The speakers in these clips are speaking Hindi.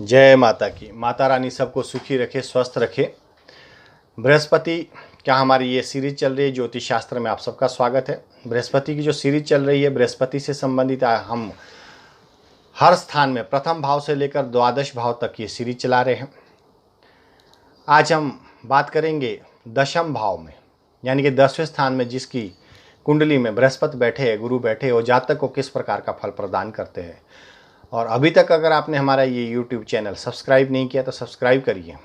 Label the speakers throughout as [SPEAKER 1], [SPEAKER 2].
[SPEAKER 1] जय माता की। माता रानी सबको सुखी रखे, स्वस्थ रखे। बृहस्पति क्या हमारी ये सीरीज चल रही है ज्योतिष शास्त्र में, आप सबका स्वागत है। बृहस्पति की जो सीरीज चल रही है, बृहस्पति से संबंधित हम हर स्थान में प्रथम भाव से लेकर द्वादश भाव तक ये सीरीज चला रहे हैं। आज हम बात करेंगे दशम भाव में, यानी कि 10वें स्थान में जिसकी कुंडली में बृहस्पति बैठे हैं, गुरु बैठे हैं, वो जातक को किस प्रकार का फल प्रदान करते हैं। और अभी तक अगर आपने हमारा ये यूट्यूब चैनल सब्सक्राइब नहीं किया तो सब्सक्राइब करिए,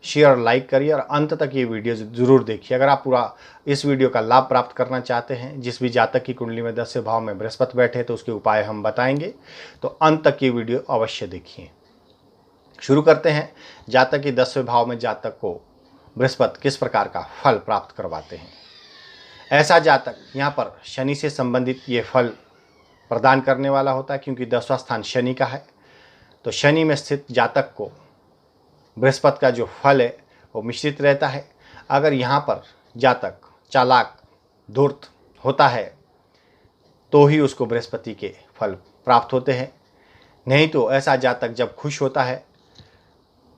[SPEAKER 1] शेयर और लाइक करिए और अंत तक ये वीडियो ज़रूर देखिए। अगर आप पूरा इस वीडियो का लाभ प्राप्त करना चाहते हैं, जिस भी जातक की कुंडली में 10वें भाव में बृहस्पति बैठे तो उसके उपाय हम बताएंगे, तो अंत तक ये वीडियो अवश्य देखिए। शुरू करते हैं। जातक की 10वें भाव में जातक को बृहस्पति किस प्रकार का फल प्राप्त करवाते हैं। ऐसा जातक यहाँ पर शनि से संबंधित ये फल प्रदान करने वाला होता है, क्योंकि 10वां स्थान शनि का है। तो शनि में स्थित जातक को बृहस्पति का जो फल है वो मिश्रित रहता है। अगर यहाँ पर जातक चालाक धूर्त होता है तो ही उसको बृहस्पति के फल प्राप्त होते हैं, नहीं तो ऐसा जातक जब खुश होता है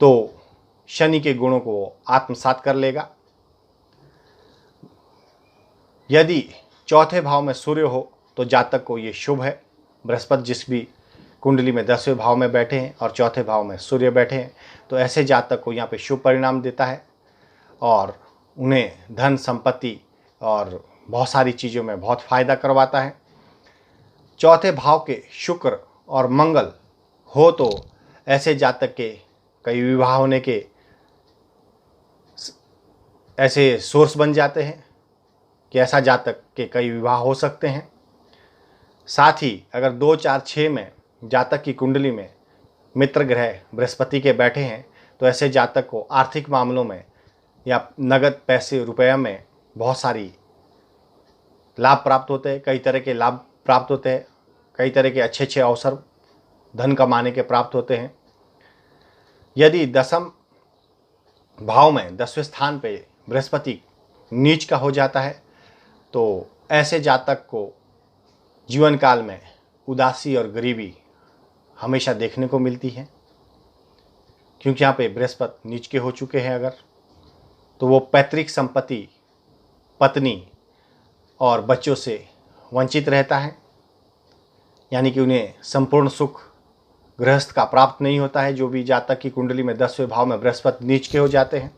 [SPEAKER 1] तो शनि के गुणों को आत्मसात कर लेगा। यदि चौथे भाव में सूर्य हो तो जातक को ये शुभ है। बृहस्पति जिस भी कुंडली में 10वें भाव में बैठे हैं और चौथे भाव में सूर्य बैठे हैं तो ऐसे जातक को यहाँ पे शुभ परिणाम देता है और उन्हें धन संपत्ति और बहुत सारी चीज़ों में बहुत फ़ायदा करवाता है। चौथे भाव के शुक्र और मंगल हो तो ऐसे जातक के कई विवाह होने के ऐसे सोर्स बन जाते हैं कि ऐसा जातक के कई विवाह हो सकते हैं। साथ ही अगर 2, 4, 6 में जातक की कुंडली में मित्र ग्रह बृहस्पति के बैठे हैं तो ऐसे जातक को आर्थिक मामलों में या नगद पैसे रुपये में बहुत सारी लाभ प्राप्त होते हैं, कई तरह के लाभ प्राप्त होते हैं, कई तरह के अच्छे अच्छे अवसर धन कमाने के प्राप्त होते हैं। यदि 10वें भाव में 10वें स्थान पे बृहस्पति नीच का हो जाता है तो ऐसे जातक को जीवन काल में उदासी और गरीबी हमेशा देखने को मिलती है, क्योंकि यहाँ पे बृहस्पति नीच के हो चुके हैं। अगर तो वो पैतृक संपत्ति, पत्नी और बच्चों से वंचित रहता है, यानी कि उन्हें संपूर्ण सुख गृहस्थ का प्राप्त नहीं होता है। जो भी जातक की कुंडली में 10वें भाव में बृहस्पति नीच के हो जाते हैं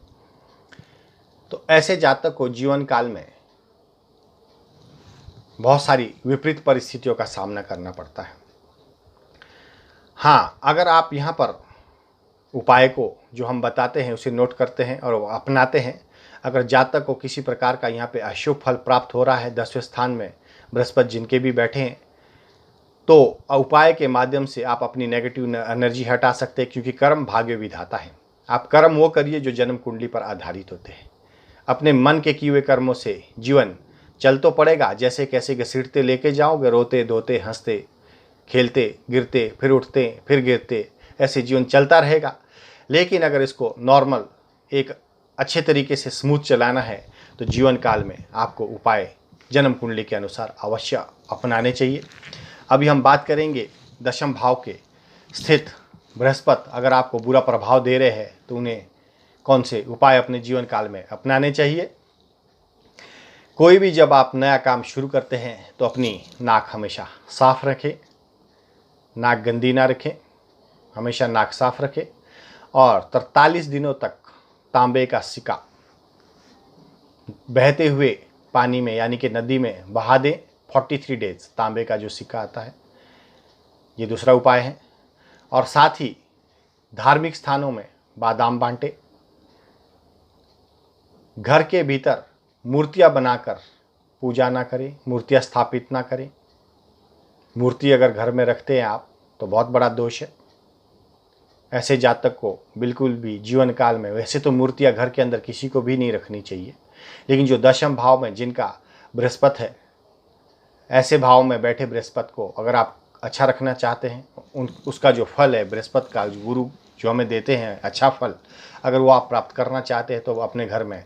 [SPEAKER 1] तो ऐसे जातक को जीवन काल में बहुत सारी विपरीत परिस्थितियों का सामना करना पड़ता है। हाँ, अगर आप यहाँ पर उपाय को जो हम बताते हैं उसे नोट करते हैं और अपनाते हैं, अगर जातक को किसी प्रकार का यहाँ पे अशुभ फल प्राप्त हो रहा है 10वें स्थान में बृहस्पति जिनके भी बैठे हैं, तो उपाय के माध्यम से आप अपनी नेगेटिव एनर्जी हटा सकते हैं, क्योंकि कर्म भाग्य विधाता है। आप कर्म वो करिए जो जन्म कुंडली पर आधारित होते हैं। अपने मन के किए हुए कर्मों से जीवन चल तो पड़ेगा, जैसे कैसे घसीटते लेके जाओगे, रोते धोते हंसते खेलते गिरते फिर उठते फिर गिरते, ऐसे जीवन चलता रहेगा। लेकिन अगर इसको नॉर्मल एक अच्छे तरीके से स्मूथ चलाना है तो जीवन काल में आपको उपाय जन्म कुंडली के अनुसार अवश्य अपनाने चाहिए। अभी हम बात करेंगे 10वें भाव के स्थित बृहस्पति अगर आपको बुरा प्रभाव दे रहे हैं तो उन्हें कौन से उपाय अपने जीवन काल में अपनाने चाहिए। कोई भी जब आप नया काम शुरू करते हैं तो अपनी नाक हमेशा साफ रखें, नाक गंदी ना रखें, हमेशा नाक साफ रखें और 43 दिनों तक तांबे का सिक्का बहते हुए पानी में यानी कि नदी में बहा दें। 43 डेज तांबे का जो सिक्का आता है, ये दूसरा उपाय है। और साथ ही धार्मिक स्थानों में बादाम बांटे, घर के भीतर मूर्तियां बनाकर पूजा ना करें, मूर्तियां स्थापित ना करें। मूर्ति अगर घर में रखते हैं आप तो बहुत बड़ा दोष है। ऐसे जातक को बिल्कुल भी जीवन काल में, वैसे तो मूर्तियां घर के अंदर किसी को भी नहीं रखनी चाहिए, लेकिन जो 10वें भाव में जिनका बृहस्पति है, ऐसे भाव में बैठे बृहस्पति को अगर आप अच्छा रखना चाहते हैं, उसका जो फल है बृहस्पति का, जो गुरु जो हमें देते हैं अच्छा फल, अगर वो आप प्राप्त करना चाहते हैं तो अपने घर में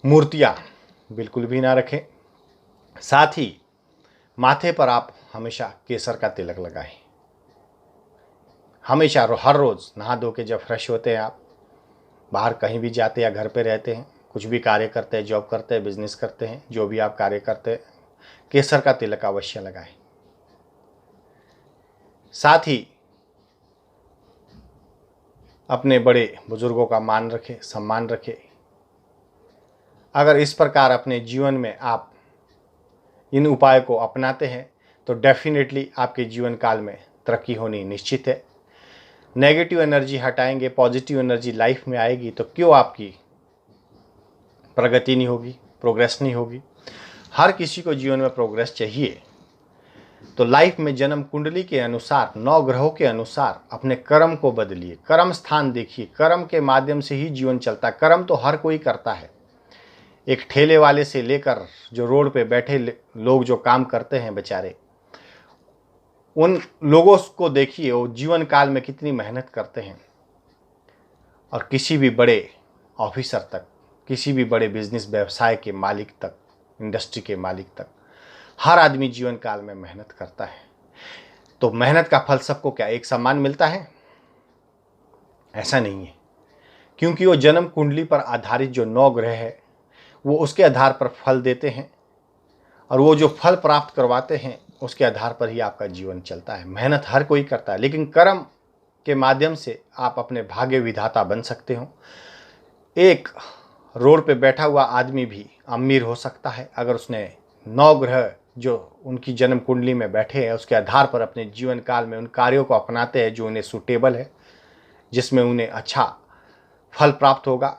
[SPEAKER 1] मूर्तियाँ बिल्कुल भी ना रखें। साथ ही माथे पर आप हमेशा केसर का तिलक लगाएं। हमेशा हर रोज़ नहा धो के जब फ्रेश होते हैं आप, बाहर कहीं भी जाते या घर पे रहते हैं, कुछ भी कार्य करते हैं, जॉब करते हैं, बिजनेस करते हैं, जो भी आप कार्य करते हैं, केसर का तिलक अवश्य लगाएं। साथ ही अपने बड़े बुजुर्गों का मान रखें, सम्मान रखें। अगर इस प्रकार अपने जीवन में आप इन उपायों को अपनाते हैं तो डेफिनेटली आपके जीवन काल में तरक्की होनी निश्चित है। नेगेटिव एनर्जी हटाएंगे, पॉजिटिव एनर्जी लाइफ में आएगी तो क्यों आपकी प्रगति नहीं होगी, प्रोग्रेस नहीं होगी। हर किसी को जीवन में प्रोग्रेस चाहिए। तो लाइफ में जन्म कुंडली के अनुसार, 9 ग्रहों के अनुसार अपने कर्म को बदलिए, कर्म स्थान देखिए। कर्म के माध्यम से ही जीवन चलता है। कर्म तो हर कोई करता है। एक ठेले वाले से लेकर जो रोड पे बैठे लोग जो काम करते हैं बेचारे, उन लोगों को देखिए वो जीवन काल में कितनी मेहनत करते हैं। और किसी भी बड़े ऑफिसर तक, किसी भी बड़े बिजनेस व्यवसाय के मालिक तक, इंडस्ट्री के मालिक तक, हर आदमी जीवन काल में मेहनत करता है। तो मेहनत का फल सबको क्या एक समान मिलता है? ऐसा नहीं है, क्योंकि वो जन्म कुंडली पर आधारित जो 9 ग्रह है वो उसके आधार पर फल देते हैं, और वो जो फल प्राप्त करवाते हैं उसके आधार पर ही आपका जीवन चलता है। मेहनत हर कोई करता है, लेकिन कर्म के माध्यम से आप अपने भाग्य विधाता बन सकते हो। एक रोड पे बैठा हुआ आदमी भी अमीर हो सकता है अगर उसने 9 ग्रह जो उनकी जन्म कुंडली में बैठे हैं उसके आधार पर अपने जीवन काल में उन कार्यों को अपनाते हैं जो उन्हें सूटेबल है, जिसमें उन्हें अच्छा फल प्राप्त होगा,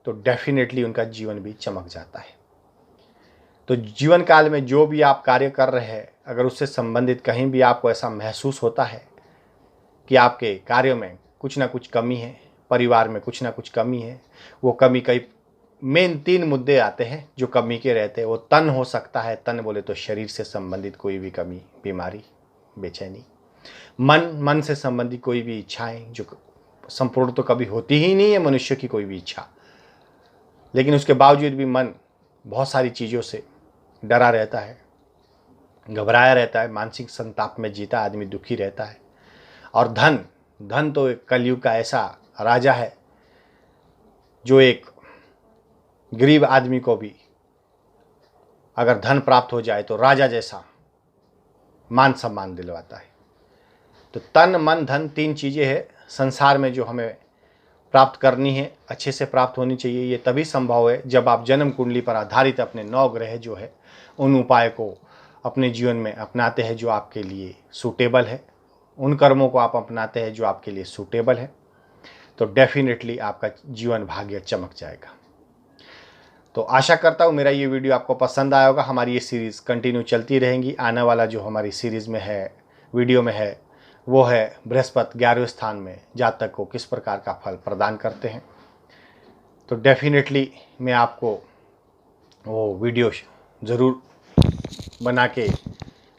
[SPEAKER 1] तो डेफिनेटली उनका जीवन भी चमक जाता है। तो जीवन काल में जो भी आप कार्य कर रहे हैं, अगर उससे संबंधित कहीं भी आपको ऐसा महसूस होता है कि आपके कार्यों में कुछ ना कुछ कमी है, परिवार में कुछ ना कुछ कमी है, वो कमी कई मेन 3 मुद्दे आते हैं जो कमी के रहते हैं। वो तन हो सकता है, तन बोले तो शरीर से संबंधित कोई भी कमी, बीमारी, बेचैनी। मन से संबंधित कोई भी इच्छाएं जो संपूर्ण तो कभी होती ही नहीं है मनुष्य की कोई भी इच्छा, लेकिन उसके बावजूद भी मन बहुत सारी चीज़ों से डरा रहता है, घबराया रहता है, मानसिक संताप में जीता आदमी दुखी रहता है। और धन तो एक कलयुग का ऐसा राजा है जो एक गरीब आदमी को भी अगर धन प्राप्त हो जाए तो राजा जैसा मान सम्मान दिलवाता है। तो तन, मन, धन 3 चीज़ें हैं संसार में जो हमें प्राप्त करनी है, अच्छे से प्राप्त होनी चाहिए। ये तभी संभव है जब आप जन्म कुंडली पर आधारित अपने 9 ग्रह जो है उन उपाय को अपने जीवन में अपनाते हैं जो आपके लिए सूटेबल है, उन कर्मों को आप अपनाते हैं जो आपके लिए सूटेबल है, तो डेफिनेटली आपका जीवन भाग्य चमक जाएगा। तो आशा करता हूँ मेरा ये वीडियो आपको पसंद आया होगा। हमारी ये सीरीज़ कंटिन्यू चलती रहेंगी। आने वाला जो हमारी सीरीज़ में है, वीडियो में है, वो है बृहस्पति 11वें स्थान में जातक को किस प्रकार का फल प्रदान करते हैं। तो डेफिनेटली मैं आपको वो वीडियो ज़रूर बना के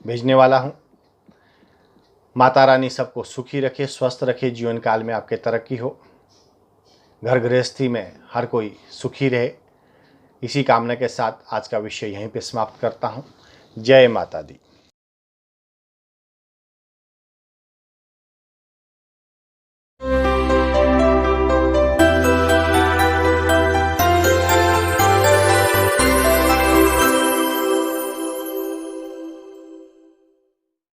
[SPEAKER 1] भेजने वाला हूँ। माता रानी सबको सुखी रखे, स्वस्थ रखे, जीवन काल में आपके तरक्की हो, घर गृहस्थी में हर कोई सुखी रहे। इसी कामना के साथ आज का विषय यहीं पे समाप्त करता हूँ। जय माता दी।